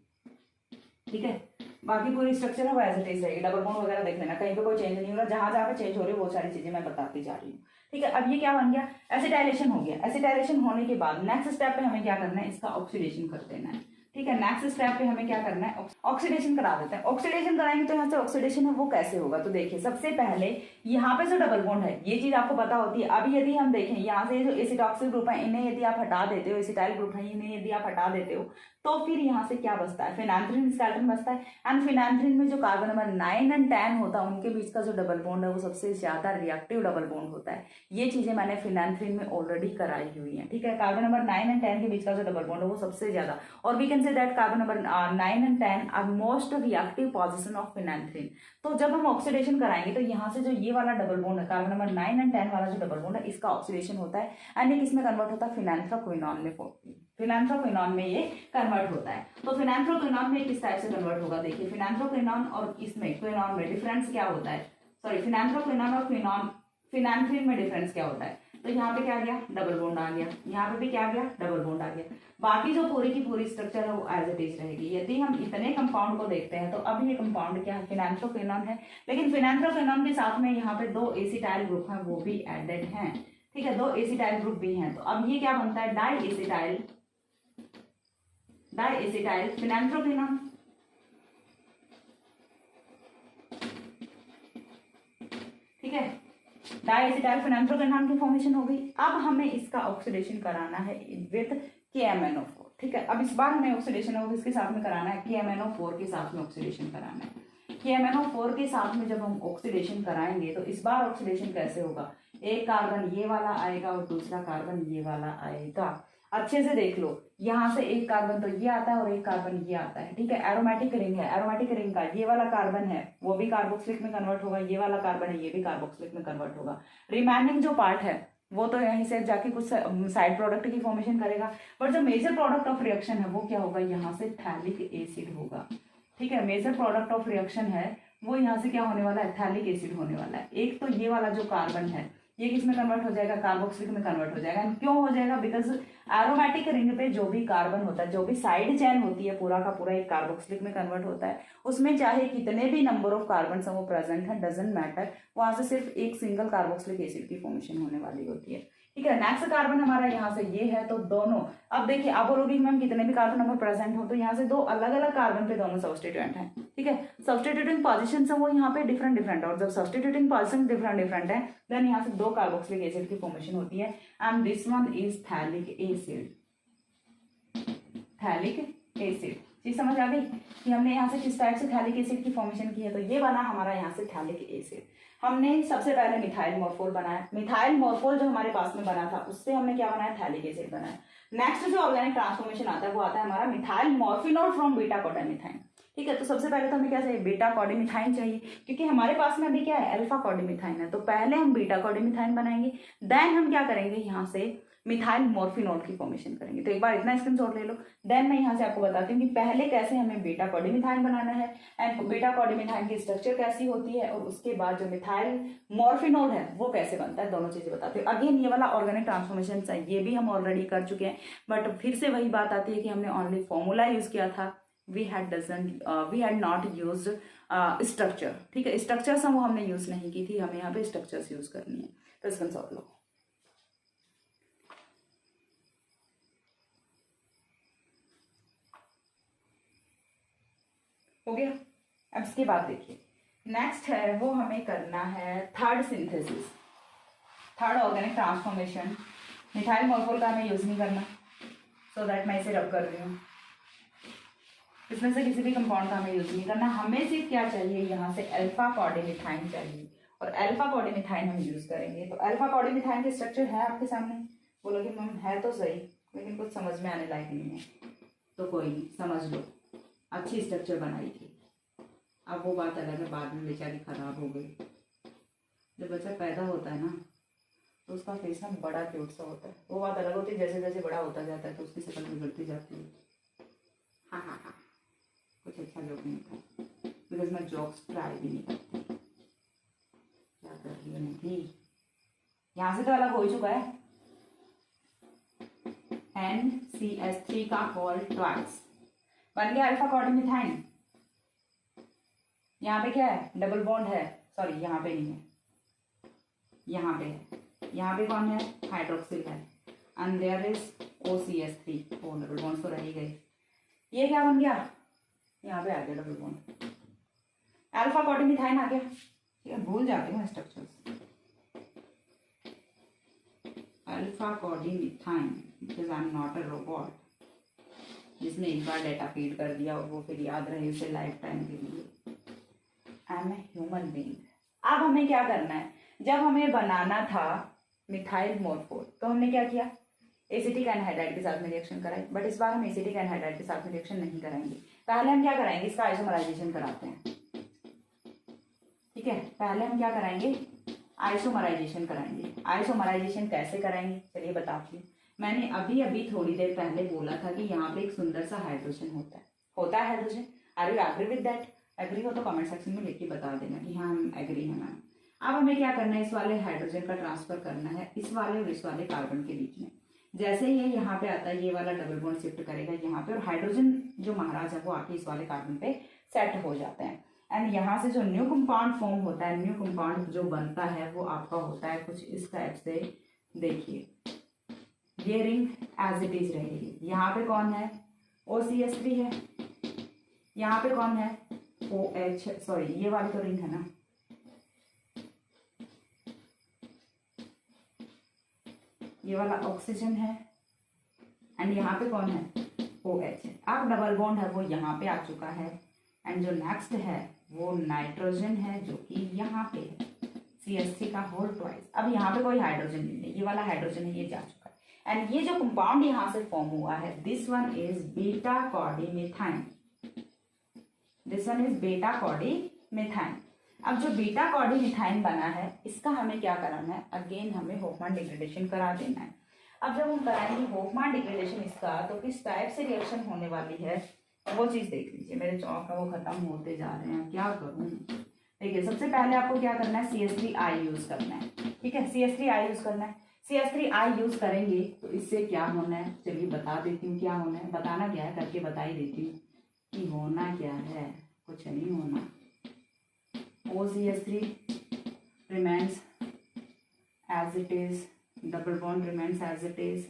ठीक है, बाकी पूरी स्ट्रक्चर है वो एज इट इज रहेगी। डबल बॉन्ड वगैरह देख लेना, कहीं पे कोई चेंज नहीं हो रहा, जहां जहां पे चेंज हो रही है वो सारी चीजें मैं बताती जा रही हूँ। ठीक है, अब ये क्या बन गया, एसिटाइलेशन हो गया। एसिटाइलेशन होने के बाद नेक्स्ट स्टेप पे हमें क्या करना है, इसका ऑक्सीडेशन कर देना है। ठीक है, नेक्स्ट स्टेप पे हमें क्या करना है, ऑक्सीडेशन करा देते हैं। ऑक्सीडेशन कराएंगे तो यहाँ से ऑक्सीडेशन है वो कैसे होगा, तो देखिए सबसे पहले यहाँ पे जो डबल बॉन्ड है ये चीज आपको पता होती है। अभी यदि हम देखें यहाँ से जो एसिटॉक्सिल ग्रुप है इन्हें यदि आप हटा देते हो, एसिटाइल ग्रुप है इन्हें यदि आप हटा देते हो, तो फिर यहाँ से क्या बचता है, फिनांथ्रीन स्केलेटन बचता है। एंड फिनांथ्रीन में जो कार्बन नंबर 9 एंड 10 होता है उनके बीच का जो डबल बॉन्ड है वो सबसे ज्यादा रिएक्टिव डबल बॉन्ड होता है। ये चीजें मैंने फिनांथ्रीन में ऑलरेडी कराई हुई है। ठीक है, कार्बन नंबर 9 एंड 10 के बीच का जो डबल बॉन्ड है वो सबसे ज्यादा, और we can say that carbon number 9 and 10 are most reactive position of phenanthrene. तो जब हम ऑक्सीडेशन कराएंगे तो यहाँ से जो ये वाला डबल बॉन्ड है, कार्बन नंबर 9 एंड 10 वाला जो डबल बॉन्ड है, इसका ऑक्सीडेशन होता है एंड ये किसमें कन्वर्ट होता है, फिनांथ्रोक्विनॉन में। फिनांथ्रोक्विनॉन में ये कन्वर्ट होता है। तो फिनांथ्रोक्विनॉन में किस टाइप से कन्वर्ट होगा, देखिए फिनांथ्रोक्विनॉन और इसमें क्विनॉन में डिफरेंस क्या होता है, सॉरी फिनांथ्रोक्विनॉन और क्विनॉन फिनांथ्रीन में डिफरेंस क्या होता है। तो यहाँ पे क्या आ गया, डबल बॉन्ड आ गया, यहाँ पे भी क्या आ गया, डबल बॉन्ड आ गया। बाकी जो पूरी की पूरी स्ट्रक्चर है वो एज इट इज रहेगी। यदि हम इतने कंपाउंड को देखते हैं तो अब ये कंपाउंड क्या है, फिनांथ्रोक्विनॉन है, लेकिन फिनांथ्रोक्विनॉन के साथ में यहाँ पे 2 एसिटाइल ग्रुप हैं वो भी एडेड हैं। ठीक है, 2 एसिटाइल ग्रुप भी हैं। तो अब ये क्या बनता है, डाई एसिटाइल फिनांथ्रोक्विनॉन। ठीक है, डाई एसिटाइल फिनांथ्रोक्विनॉन की फॉर्मेशन हो गई। अब हमें इसका ऑक्सीडेशन कराना है विद KMnO4। ठीक है, अब इस बार हमें ऑक्सीडेशन है वो किसके साथ में कराना है, KMnO4 के साथ में ऑक्सीडेशन कराना है। KMnO4 के साथ में जब हम ऑक्सीडेशन कराएंगे तो इस बार ऑक्सीडेशन कैसे होगा, एक कार्बन ये वाला आएगा और दूसरा कार्बन ये वाला आएगा। अच्छे से देख लो, यहाँ से एक कार्बन तो ये आता है और एक कार्बन ये आता है। ठीक है, एरोमेटिक रिंग है, एरोमेटिक रिंग का ये वाला कार्बन है वो भी कार्बोक्सिलिक में कन्वर्ट होगा, ये वाला कार्बन है ये भी कार्बोक्सिलिक में कन्वर्ट होगा। रिमेनिंग जो पार्ट है वो तो यहीं से जाके कुछ साइड प्रोडक्ट की फॉर्मेशन करेगा, बट जो मेजर प्रोडक्ट ऑफ रिएक्शन है वो क्या होगा, यहाँ से थैलिक एसिड होगा। ठीक है, मेजर प्रोडक्ट ऑफ रिएक्शन है वो यहाँ से क्या होने वाला है, थैलिक एसिड होने वाला है। एक तो ये वाला जो कार्बन है ये किस में कन्वर्ट हो जाएगा, कार्बोक्सिलिक में कन्वर्ट हो जाएगा। क्यों हो जाएगा, बिकॉज एरोमेटिक रिंग पे जो भी कार्बन होता है, जो भी साइड चेन होती है, पूरा का पूरा एक कार्बोक्सिलिक में कन्वर्ट होता है। उसमें चाहे कितने भी नंबर ऑफ कार्बन वो प्रेजेंट है, डजंट मैटर, वहां से सिर्फ एक सिंगल कार्बोक्सिलिक एसिड की फॉर्मेशन होने वाली होती है। ठीक है, नेक्स्ट कार्बन हमारा यहाँ से ये है, तो दोनों, अब देखिए आप बोलोगे मैम कितने भी कार्बन नंबर प्रेजेंट हो, तो यहाँ से 2 अलग अलग कार्बन पे दोनों सब्स्टिट्यूएंट हैं। ठीक है, सब्स्टिट्यूटिंग पोजीशन है वो यहाँ पे डिफरेंट डिफरेंट है, और जब सब्स्टिट्यूटिंग पोजीशन डिफरेंट डिफरेंट है देन यहाँ से 2 कार्बोक्सिलिक एसिड की फॉर्मेशन होती है and this one is phthalic acid. Phthalic acid चीज समझ आ गई कि हमने यहाँ से किस टाइप से थैलिक एसिड की फॉर्मेशन की है। तो ये बना हमारा यहाँ से थैलिक एसिड। हमने सबसे पहले मिथाइल मॉर्फोल बनाया, मिथाइल मॉर्फोल जो हमारे पास में बना था उससे हमने क्या बनाया, थैलिक एसिड बनाया। नेक्स्ट जो ऑर्गेनिक ट्रांसफॉर्मेशन आता है वो आता है हमारा मिथाइल मॉर्फिनोल फ्रॉम बीटा कॉर्डिमिथाइन। ठीक है, तो सबसे पहले तो हमें क्या चाहिए, बीटा कॉर्डिमिथाइन चाहिए, क्योंकि हमारे पास में अभी क्या है, अल्फा कॉर्डिमिथाइन है। तो पहले हम बीटा कॉर्डिमिथाइन बनाएंगे, देन हम क्या करेंगे, यहाँ से मिथाइल मॉर्फिनोल की फॉर्मेशन करेंगे। तो एक बार इतना स्क्रीनशॉट ले लो। देन मैं यहाँ से आपको बताती हूँ कि पहले कैसे हमें बीटा कॉर्डिमिथाइन बनाना है एंड बीटा कॉर्डिमिथाइन की स्ट्रक्चर कैसी होती है, और उसके बाद जो मिथाइल मॉर्फिनोल है वो कैसे बनता है, दोनों चीजें बताती हूँ। अगेन ये वाला ऑर्गेनिक ट्रांसफॉर्मेशन ये भी हम ऑलरेडी कर चुके हैं, बट फिर से वही बात आती है कि हमने ओनली फॉर्मूला यूज किया था, we had not use structure. ठीक है, स्ट्रक्चर्स वो हमने यूज नहीं की थी, हमें यहाँ पे स्ट्रक्चर्स यूज करनी है। तो स्क्रीनशॉट लो। हो गया। अब इसके बाद देखिए नेक्स्ट है वो हमें करना है third synthesis, third organic transformation. Methyl morphol का हमें यूज नहीं करना, सो दैट मैं इसे रब कर रही हूँ। इसमें से किसी भी कंपाउंड का हमें यूज नहीं करना, हमें सिर्फ क्या चाहिए, यहाँ से अल्फा कॉर्डिमिथाइन चाहिए, और अल्फा कॉर्डिमिथाइन हम यूज करेंगे। तो अल्फा कॉर्डिमिथाइन के स्ट्रक्चर है आपके सामने। बोलोगे मैम है तो सही, लेकिन कुछ समझ में आने लायक नहीं है, तो कोई नहीं, समझ लो, अच्छी स्ट्रक्चर बनाई थी। अब वो बात अलग है, बाद में बेचारी खराब हो गई। जब बच्चा पैदा होता है ना तो उसका फेस ना बड़ा क्यूट सा होता है, वो बात अलग होती है। जैसे जैसे बड़ा होता जाता है तो उसकी शक्ल बिगड़ती जाती है। हाँ हाँ हाँ, कुछ अच्छा जोक नहीं था, बिकॉज मैं जोक्स ट्राई भी नहीं करती। क्या कर रही है निधि, यहाँ से तो अलग हो ही चुका है। NCH3 का होल ट्वाइस बन गया अल्फा कॉर्डिमिथाइन। यहाँ पे क्या है, डबल बॉन्ड है, सॉरी यहाँ पे नहीं है, यहाँ पे है। यहाँ पे कौन है, हाइड्रोक्सिल है, and there is OCH3, O double bond तो रह ही गई। ये क्या बन गया, यहाँ पे आ गया डबल बॉन्ड, अल्फा कॉर्डिमिथाइन आ गया। ठीक है, भूल जाते हैं structures. Alpha codeimethine, because I am not a robot जिसने एक बार डेटा फीड कर दिया और वो फिर याद रहे उसे लाइफ टाइम के लिए। I am a human being. अब हमें क्या करना है, जब हमें बनाना था मिथाइल मॉर्फोल तो हमने क्या किया, एसिटिक एनहाइड्राइड के साथ में रिएक्शन कराई, बट इस बार हम एसिटिक एनहाइड्राइड के साथ में रिएक्शन नहीं कराएंगे। पहले हम क्या कराएंगे, इसका आइसोमराइजेशन कराते हैं। ठीक है, पहले हम क्या कराएंगे, आइसोमराइजेशन कराएंगे। आइसोमराइजेशन कैसे कराएंगे चलिए बताती हूँ। मैंने अभी अभी थोड़ी देर पहले बोला था कि यहाँ पे एक सुंदर सा हाइड्रोजन होता है hydrogen. Are you agree with that? Agree हो तो कमेंट सेक्शन में लिख के बता देना कि हाँ हम एग्री हैं मैम। अब हमें क्या करना है, इस वाले हाइड्रोजन का ट्रांसफर करना है इस वाले और इस वाले कार्बन के बीच में। जैसे ये यहाँ पे आता है, ये वाला डबल बॉन्ड शिफ्ट करेगा यहाँ पे, और हाइड्रोजन जो महाराज है वो आके इस वाले कार्बन पे सेट हो जाते हैं। एंड यहाँ से जो न्यू कंपाउंड फॉर्म होता है, न्यू कंपाउंड जो बनता है वो आपका होता है कुछ इस टाइप से। देखिए ये रिंग एज इट इज रहेगी। यहाँ पे कौन है, OCH3 है, यहाँ पे कौन है, OH, सॉरी ये वाली तो रिंग है ना, ये वाला ऑक्सीजन है, एंड यहाँ पे कौन है, OH है। अब डबल बॉन्ड है वो यहाँ पे आ चुका है, एंड जो नेक्स्ट है वो नाइट्रोजन है जो कि यहाँ पे है, CH3 का होल ट्वाइस। अब यहाँ पे कोई हाइड्रोजन नहीं है, ये वाला हाइड्रोजन है, ये जा चुका है। एंड ये जो कंपाउंड यहाँ से फॉर्म हुआ है, this one is beta codeimethine, this one is beta codeimethine. अब जो बीटा कॉर्डिमिथाइन बना है इसका हमें क्या कराना है, अगेन हमें होफमैन डिग्रेडेशन करा देना है। अब जब हम कराएंगे होफमैन डिग्रेडेशन इसका, तो किस टाइप से रिएक्शन होने वाली है वो चीज देख लीजिए। मेरे चौक का वो खत्म होते जा रहे हैं, क्या करूँ। देखिए सबसे पहले आपको क्या करना है, CH3I यूज करना है। ठीक है, CH3I यूज करना है। CH3I यूज करेंगे तो इससे क्या होना है, चलिए बता देती हूँ क्या होना है। बताना क्या है करके बता ही देती हूँ कि होना क्या है, कुछ नहीं होना। OCH3 remains as it is, double bond remains as it is,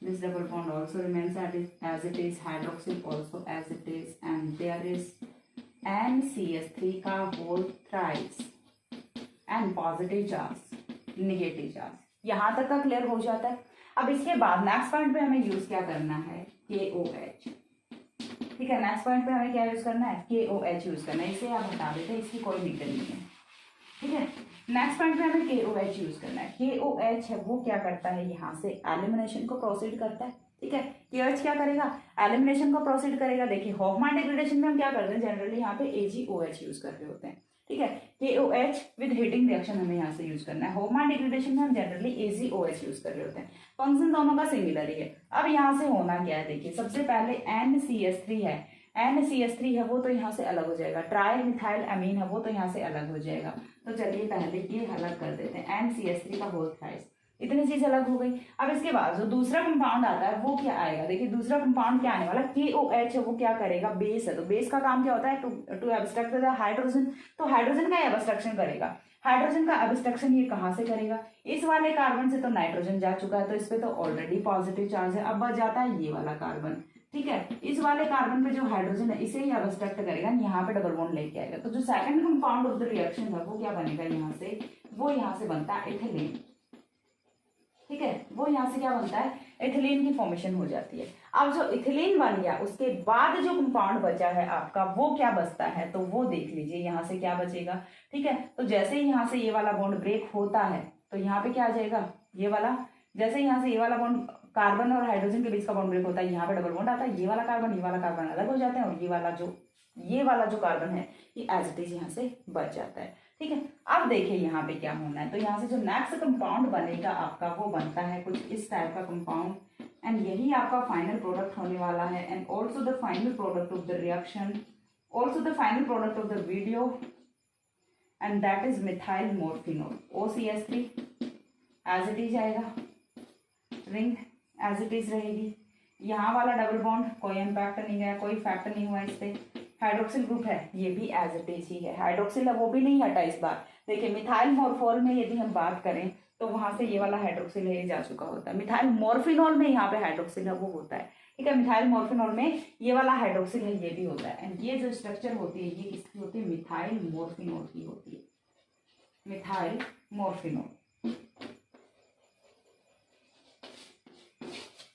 this double bond also remains as it is, hydroxyl also as it is, and there is NCH3 का whole thrice and positive charge, negative charge। यहाँ तक का clear हो जाता है। अब इसके बाद नेक्स्ट पॉइंट पे हमें यूज क्या करना है, KOH। ठीक है, नेक्स्ट पॉइंट पे हमें क्या यूज करना है, KOH यूज करना है। इसे आप हटा देते हैं, इसकी कोई नीड नहीं है। ठीक है, नेक्स्ट पॉइंट पे हमें KOH यूज करना है। KOH है वो क्या करता है, यहाँ से एलिमिनेशन को प्रोसीड करता है। ठीक है, KOH क्या करेगा, एलिमिनेशन को प्रोसीड करेगा। देखिए होफमैन डिग्रेडेशन में हम क्या करते हैं, जनरली यहाँ पे AgOH यूज कर रहे होते हैं। ठीक है। KOH विद हीटिंग रिएक्शन हमें यहाँ से यूज करना है। होमर डिग्रेडेशन में हम जनरली AgOH यूज कर रहे होते हैं। फंक्शन दोनों का सिमिलर ही है। अब यहाँ से होना क्या है, देखिए सबसे पहले NCH3 है, NCH3 है वो तो यहाँ से अलग हो जाएगा, ट्राई मिथाइल अमीन है वो तो यहाँ से अलग हो जाएगा। तो चलिए पहले ये अलग कर देते हैं, NCH3 का होल थ्राइस, इतनी चीज अलग हो गई। अब इसके बाद जो दूसरा कंपाउंड आता है वो क्या आएगा, देखिए दूसरा कंपाउंड क्या आने वाला, KOH है वो क्या करेगा, बेस है, तो बेस का काम क्या होता है, टू एब्स्ट्रैक्ट द हाइड्रोजन, तो हाइड्रोजन का एब्स्ट्रैक्शन करेगा। हाइड्रोजन का एब्स्ट्रैक्शन ये कहाँ से करेगा, इस वाले कार्बन से तो नाइट्रोजन जा चुका है तो इस पे तो ऑलरेडी पॉजिटिव चार्ज है, अब बच जाता है ये वाला कार्बन। ठीक है, इस वाले कार्बन पे जो हाइड्रोजन है इसे ही एब्स्ट्रैक्ट करेगा, यहाँ पे डबल बॉन्ड लेके आएगा। तो जो second compound of the reaction था वो क्या बनेगा यहाँ से, वो यहाँ से बनता है इथिलीन। ठीक है, वो यहाँ से क्या बनता है, इथिलीन की फॉर्मेशन हो जाती है। अब जो इथिलीन बन गया उसके बाद जो कंपाउंड बचा है आपका वो क्या बचता है, तो वो देख लीजिए यहाँ से क्या बचेगा। ठीक है, तो जैसे ही यहाँ से ये वाला बॉन्ड ब्रेक होता है तो यहाँ पे क्या आ जाएगा, ये वाला, जैसे यहाँ से ये वाला बॉन्ड कार्बन और हाइड्रोजन के बीच का बॉन्ड ब्रेक होता है, यहाँ पे डबल बॉन्ड आता है, ये वाला कार्बन अलग हो जाते हैं और ये वाला जो कार्बन है ये एज इट इज यहाँ से बच जाता है। ठीक है, अब देखिए यहाँ पे क्या होना है, तो यहाँ से जो नेक्स्ट कंपाउंड बनेगा आपका वो बनता है कुछ इस टाइप का कंपाउंड, एंड यही आपका फाइनल प्रोडक्ट होने वाला है, and also the final product of the reaction, also the final product of the video, and that is methyl morphenol, OCH3 as it is आएगा, रिंग एज इट इज रहेगी, यहाँ वाला double bond कोई impact नहीं गया, कोई effect नहीं हुआ इस पे, हाइड्रोक्सिल ग्रुप है ये भी एज इट इज ही है, हाइड्रोक्सिल है वो भी नहीं हटा इस बार। देखिए मिथाइल मोर्फोल में यदि हम बात करें तो वहां से ये वाला हाइड्रोक्सिल है ये जा चुका होता है, मिथाइल मोर्फिनॉल में यहाँ पे हाइड्रोक्सिल है वो होता है। ठीक है, मिथाइल मोर्फिनॉल में ये वाला हाइड्रोक्सिल है ये भी होता है, एंड ये जो स्ट्रक्चर होती है ये किसकी होती है, मिथाइल मोर्फिनॉल की होती है, मिथाइल मोर्फिनॉल।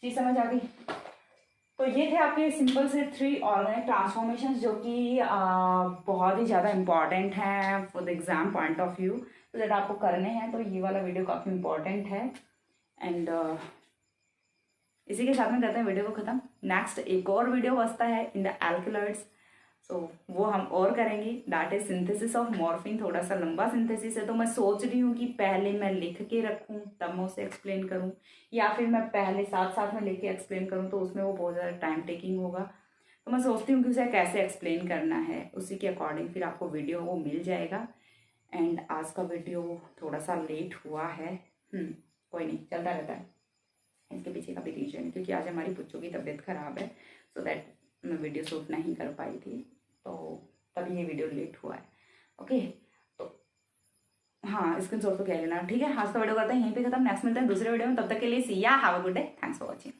जी समझ आ गई। तो ये थे आपके सिंपल से 3 ऑर्गेनिक ट्रांसफॉर्मेशन जो कि बहुत ही ज़्यादा इंपॉर्टेंट हैं for the exam point of view, तो जब आपको करने हैं तो ये वाला वीडियो काफ़ी इंपॉर्टेंट है। एंड इसी के साथ में करते हैं वीडियो को ख़त्म। नेक्स्ट एक और वीडियो बचता है इन द एल्कलॉइड्स, सो वो हम और करेंगे, that is synthesis of morphine. थोड़ा सा लंबा सिंथेसिस है तो मैं सोच रही हूँ कि पहले मैं लिख के रखूँ तब मैं उसे एक्सप्लेन करूँ, या फिर मैं पहले साथ साथ में लिख के एक्सप्लेन करूँ तो उसमें वो बहुत ज़्यादा टाइम टेकिंग होगा। तो मैं सोचती हूँ कि उसे कैसे एक्सप्लेन करना है, उसी के अकॉर्डिंग फिर आपको वीडियो वो मिल जाएगा। एंड आज का वीडियो थोड़ा सा लेट हुआ है, कोई नहीं, चलता रहता है, इसके पीछे का भी रीजन क्योंकि आज हमारी बच्चों की तबीयत खराब है, सो दैट मैं वीडियो शूट नहीं कर पाई थी, तो तभी ये वीडियो लेट हुआ है। ओके, तो हाँ स्क्रीन शॉट तो कह लेना। ठीक है, आज का वीडियो करते हैं यहीं पे खत्म, नेक्स्ट मिलते हैं दूसरे वीडियो में, तब तक के लिए सी या, have a good day, thanks for watching.